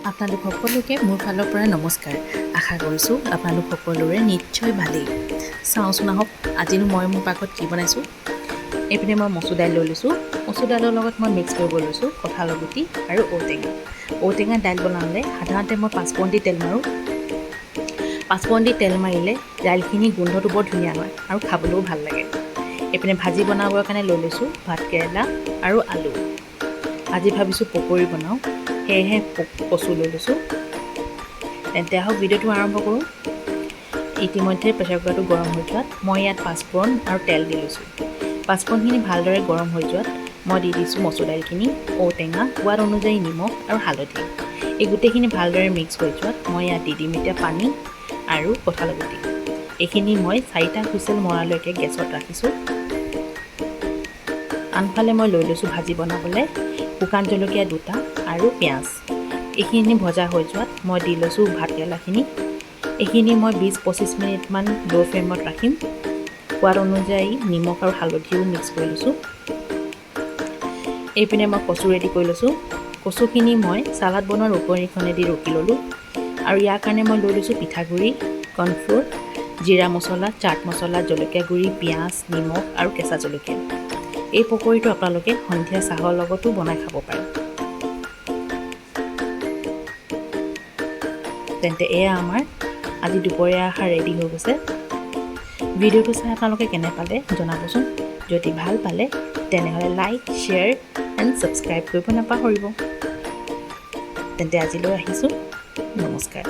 আপোনালোক সকলোকে মোৰ ফালৰ পৰা নমস্কাৰ। আশা কৰিছোঁ আপোনালোক সকলোৰে নিশ্চয় ভালেই। চাওঁচোন আহক আজিনো মই মোৰ পাকত কি বনাইছোঁ। এইপিনে মই মচুৰ দাইল লৈ লৈছোঁ। মচুৰ দাইলৰ লগত মই মিক্স কৰিব লৈছোঁ কঁঠালৰ গুটি আৰু ঔটেঙা। ঔটেঙা দাইল বনালে সাধাৰণতে মই 5 পোৰণ দি তেল মাৰোঁ। 5 পোৰণ দি তেল মাৰিলে দাইলখিনি গোন্ধটো বৰ ধুনীয়া হয় আৰু খাবলৈও ভাল লাগে। এইপিনে ভাজি বনাবৰ কাৰণে লৈ লৈছোঁ ভাত কেৰেলা আৰু আলু। আজি ভাবিছোঁ পকৰি বনাওঁ, সেয়েহে কচু লৈ লৈছোঁ। তেন্তে আহক ভিডিঅ'টো আৰম্ভ কৰোঁ। ইতিমধ্যে প্ৰেছাৰ কুকাৰটো গৰম হৈ যোৱাত মই ইয়াত 5 পোৰণ আৰু তেল দি লৈছোঁ। 5 পোৰণখিনি ভালদৰে গৰম হৈ যোৱাত মই দি দিছোঁ মচুৰ দাইলখিনি, ঔটেঙা, সোৱাদ অনুযায়ী নিমখ আৰু হালধি। এই গোটেইখিনি ভালদৰে মিক্স হৈ যোৱাত মই ইয়াত দি দিম এতিয়া পানী আৰু কঁঠালৰ গুটি। এইখিনি মই 4টা হুইচেল মৰালৈকে গেছত ৰাখিছোঁ। আনফালে মই লৈ লৈছোঁ ভাজি বনাবলৈ শুকান জলকীয়া 2টা আৰু পিঁয়াজ। এইখিনি ভজা হৈ যোৱাত মই দি লৈছোঁ ভাত কেৰেলাখিনি। এইখিনি মই 20-25 মিনিটমান ল' ফ্লেমত ৰাখিম। সোৱাদ অনুযায়ী নিমখ আৰু হালধিও মিক্স কৰি লৈছোঁ। এইপিনে মই কচু ৰেডি কৰি লৈছোঁ। কচুখিনি মই চালাড বনোৱাৰ ৰুকনিখনেদি ৰুকি ল'লোঁ। আৰু ইয়াৰ কাৰণে মই লৈ লৈছোঁ পিঠাগুড়ি, কৰ্ণফ্ল'ৰ, জিৰা মছলা, চাট মছলা, জলকীয়া গুড়ি, পিঁয়াজ, নিমখ আৰু কেঁচা জলকীয়া। এই পকৰিটো আপোনালোকে সন্ধিয়া চাহৰ লগতো বনাই খাব পাৰে। তেন্তে এয়া আমাৰ আজি দুপৰীয়া আহাৰ ৰেডি হৈ গৈছে। ভিডিঅ'টো চাই আপোনালোকে কেনে পালে জনাবচোন। যদি ভাল পালে তেনেহ'লে লাইক, শ্বেয়াৰ এণ্ড ছাবস্ক্ৰাইব কৰিব নাপাহৰিব। তেন্তে আজিলৈ আহিছোঁ, নমস্কাৰ।